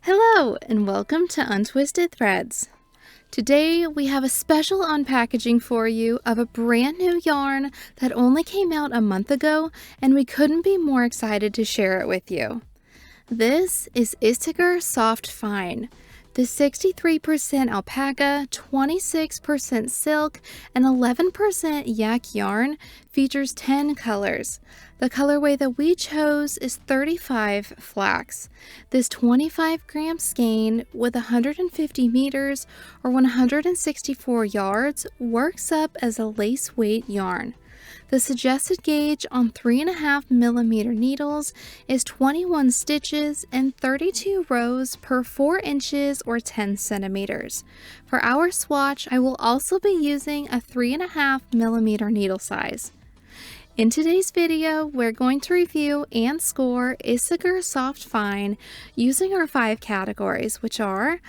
Hello and welcome to Untwisted Threads. Today we have a special unpackaging for you of a brand new yarn that only came out a month ago, and we couldn't be more excited to share it with you. This is Isager Soft Fine. The 63% alpaca, 26% silk, and 11% yak yarn features 10 colors. The colorway that we chose is 35 flax. This 25-gram skein with 150 meters or 164 yards works up as a lace weight yarn. The suggested gauge on 3.5mm needles is 21 stitches and 32 rows per 4 inches or 10 centimeters. For our swatch, I will also be using a 3.5mm needle size. In today's video, we're going to review and score Isager Soft Fine using our 5 categories, which are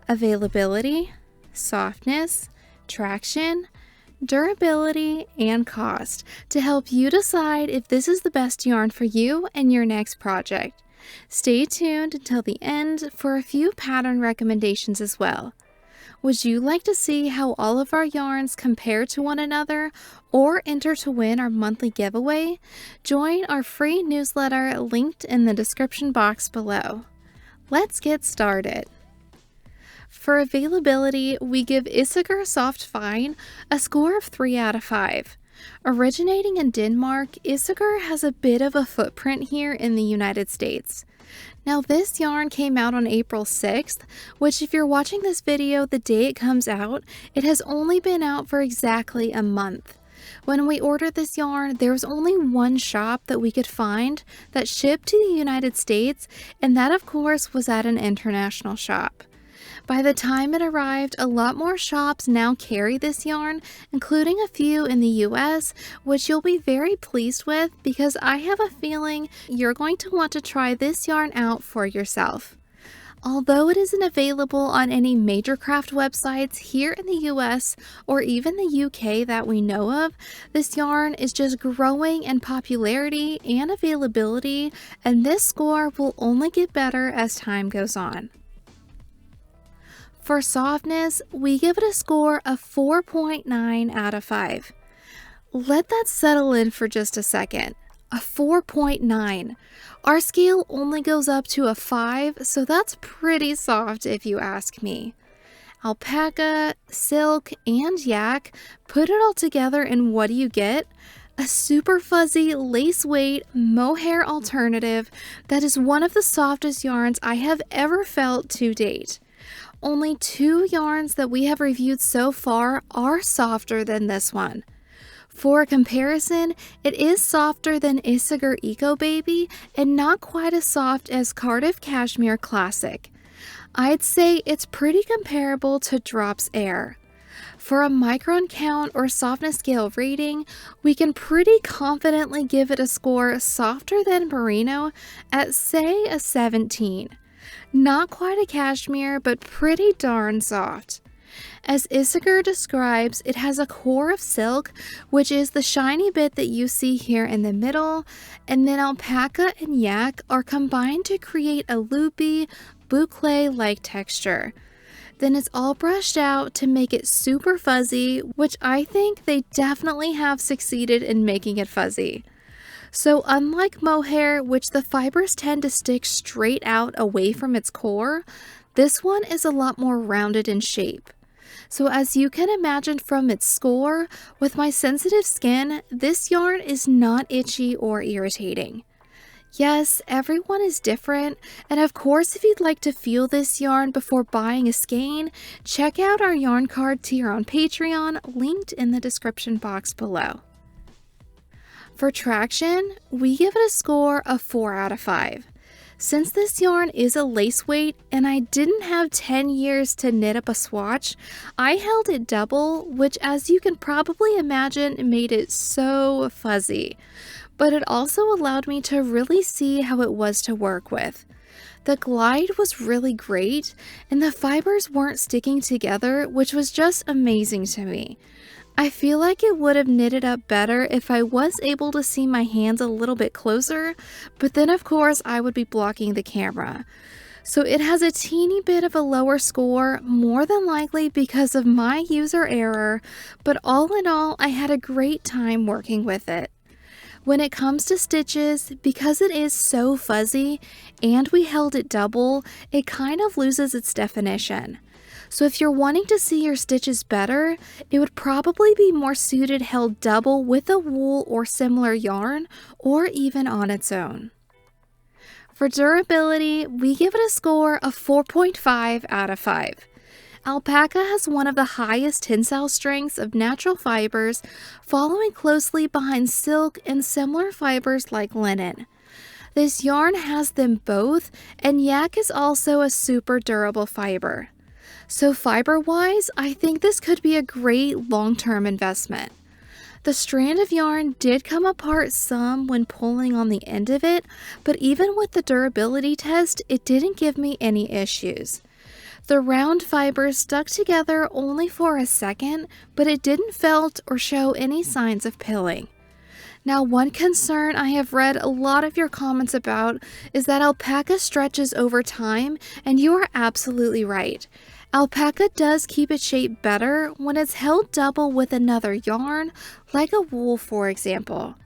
availability, softness, traction, durability, and cost, to help you decide if this is the best yarn for you and your next project. Stay tuned until the end for a few pattern recommendations as well. Would you like to see how all of our yarns compare to one another or enter to win our monthly giveaway? Join our free newsletter linked in the description box below. Let's get started. For availability, we give Isager Soft Fine a score of 3 out of 5. Originating in Denmark, Isager has a bit of a footprint here in the United States. Now, this yarn came out on April 6th, which if you're watching this video the day it comes out, it has only been out for exactly a month. When we ordered this yarn, there was only one shop that we could find that shipped to the United States, and that of course was at an international shop. By the time it arrived, a lot more shops now carry this yarn, including a few in the US, which you'll be very pleased with because I have a feeling you're going to want to try this yarn out for yourself. Although it isn't available on any major craft websites here in the US or even the UK that we know of, this yarn is just growing in popularity and availability, and this score will only get better as time goes on. For softness, we give it a score of 4.9 out of 5. Let that settle in for just a second. A 4.9. Our scale only goes up to a 5, so that's pretty soft if you ask me. Alpaca, silk, and yak, put it all together and what do you get? A super fuzzy lace weight mohair alternative that is one of the softest yarns I have ever felt to date. Only 2 yarns that we have reviewed so far are softer than this one. For comparison, it is softer than Isager Eco Baby and not quite as soft as Cardiff Cashmere Classic. I'd say it's pretty comparable to Drops Air. For a micron count or softness scale rating, we can pretty confidently give it a score softer than Merino at say a 17. Not quite a cashmere, but pretty darn soft. As Isager describes, it has a core of silk, which is the shiny bit that you see here in the middle, and then alpaca and yak are combined to create a loopy, boucle-like texture. Then it's all brushed out to make it super fuzzy, which I think they definitely have succeeded in making it fuzzy. So unlike mohair, which the fibers tend to stick straight out away from its core, this one is a lot more rounded in shape. So as you can imagine from its score, with my sensitive skin, this yarn is not itchy or irritating. Yes, everyone is different, and of course if you'd like to feel this yarn before buying a skein, check out our yarn card tier on Patreon, linked in the description box below. For traction, we give it a score of 4 out of 5. Since this yarn is a lace weight and I didn't have 10 years to knit up a swatch, I held it double, which as you can probably imagine made it so fuzzy. But it also allowed me to really see how it was to work with. The glide was really great and the fibers weren't sticking together, which was just amazing to me. I feel like it would have knitted up better if I was able to see my hands a little bit closer, but then of course I would be blocking the camera. So it has a teeny bit of a lower score, more than likely because of my user error, but all in all, I had a great time working with it. When it comes to stitches, because it is so fuzzy and we held it double, it kind of loses its definition. So if you're wanting to see your stitches better, it would probably be more suited held double with a wool or similar yarn, or even on its own. For durability, we give it a score of 4.5 out of 5. Alpaca has one of the highest tensile strengths of natural fibers, following closely behind silk and similar fibers like linen. This yarn has them both, and yak is also a super durable fiber. So fiber-wise, I think this could be a great long-term investment. The strand of yarn did come apart some when pulling on the end of it, but even with the durability test, it didn't give me any issues. The round fibers stuck together only for a second, but it didn't felt or show any signs of pilling. Now, one concern I have read a lot of your comments about is that alpaca stretches over time, and you are absolutely right. Alpaca does keep its shape better when it's held double with another yarn, like a wool for example.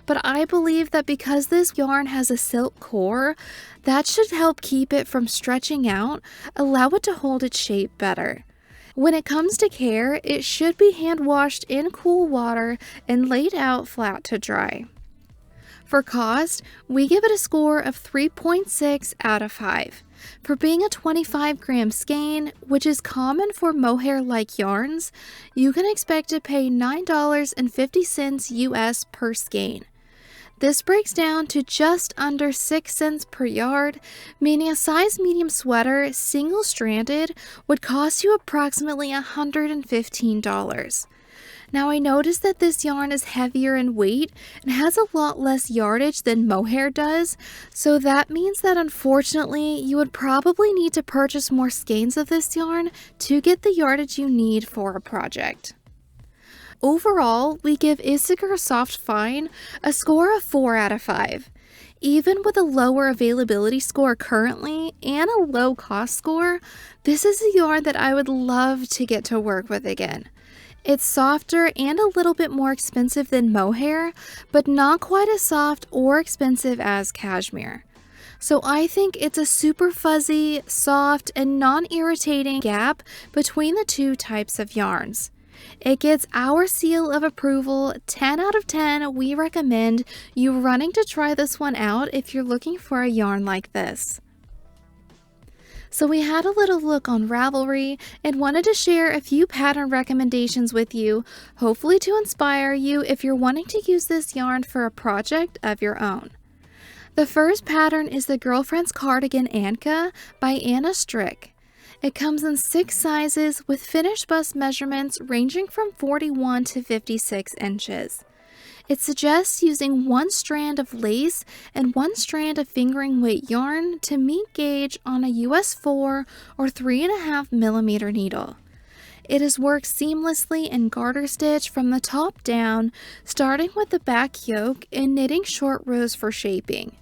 But I believe that because this yarn has a silk core, that should help keep it from stretching out, allow it to hold its shape better. When it comes to care, it should be hand washed in cool water and laid out flat to dry. For cost, we give it a score of 3.6 out of 5. For being a 25-gram skein, which is common for mohair-like yarns, you can expect to pay $9.50 US per skein. This breaks down to just under 6 cents per yard, meaning a size medium sweater, single-stranded, would cost you approximately $115. Now I noticed that this yarn is heavier in weight and has a lot less yardage than mohair does, so that means that unfortunately you would probably need to purchase more skeins of this yarn to get the yardage you need for a project. Overall, we give Isager Soft Fine a score of 4 out of 5. Even with a lower availability score currently and a low cost score, this is a yarn that I would love to get to work with again. It's softer and a little bit more expensive than mohair, but not quite as soft or expensive as cashmere. So I think it's a super fuzzy, soft, and non-irritating gap between the two types of yarns. It gets our seal of approval, 10 out of 10. We recommend you running to try this one out if you're looking for a yarn like this. So we had a little look on Ravelry and wanted to share a few pattern recommendations with you, hopefully to inspire you if you're wanting to use this yarn for a project of your own. The first pattern is the Girlfriend's Cardigan Anke by ANKESTRiCK. It comes in 6 sizes with finished bust measurements ranging from 41 to 56 inches. It suggests using 1 strand of lace and 1 strand of fingering weight yarn to meet gauge on a US 4 or 3.5 millimeter needle. It is worked seamlessly in garter stitch from the top down, starting with the back yoke and knitting short rows for shaping.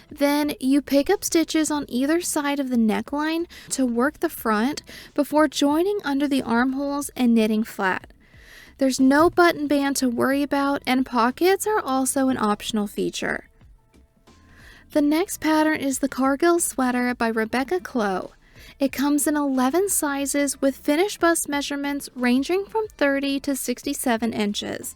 Then you pick up stitches on either side of the neckline to work the front before joining under the armholes and knitting flat. There's no button band to worry about, and pockets are also an optional feature. The next pattern is the Cargill sweater by Clow. It comes in 11 sizes with finished bust measurements ranging from 30 to 67 inches.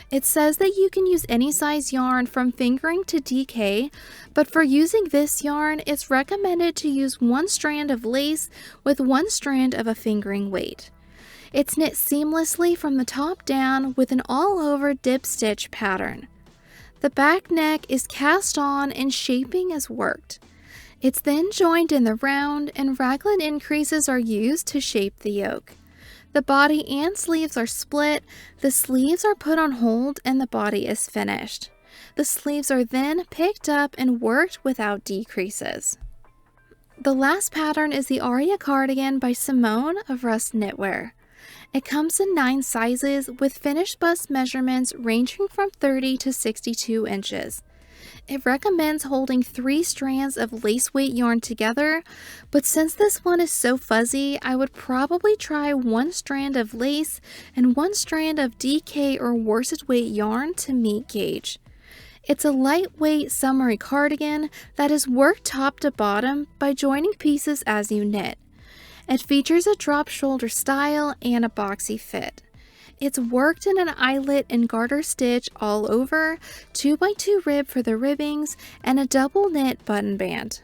It says that you can use any size yarn from fingering to DK, but for using this yarn, it's recommended to use 1 strand of lace with 1 strand of a fingering weight. It's knit seamlessly from the top down with an all-over dip stitch pattern. The back neck is cast on and shaping is worked. It's then joined in the round, and raglan increases are used to shape the yoke. The body and sleeves are split, the sleeves are put on hold, and the body is finished. The sleeves are then picked up and worked without decreases. The last pattern is the Aria cardigan by Simone of Rust Knitwear. It comes in 9 sizes with finished bust measurements ranging from 30 to 62 inches. It recommends holding 3 strands of lace weight yarn together, but since this one is so fuzzy, I would probably try 1 strand of lace and 1 strand of DK or worsted weight yarn to meet gauge. It's a lightweight summery cardigan that is worked top to bottom by joining pieces as you knit. It features a drop shoulder style and a boxy fit. It's worked in an eyelet and garter stitch all over, 2x2 rib for the ribbings, and a double knit button band.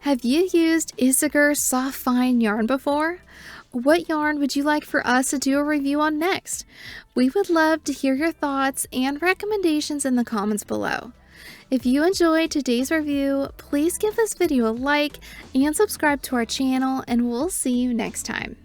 Have you used Isager Soft Fine yarn before? What yarn would you like for us to do a review on next? We would love to hear your thoughts and recommendations in the comments below. If you enjoyed today's review, please give this video a like and subscribe to our channel, and we'll see you next time.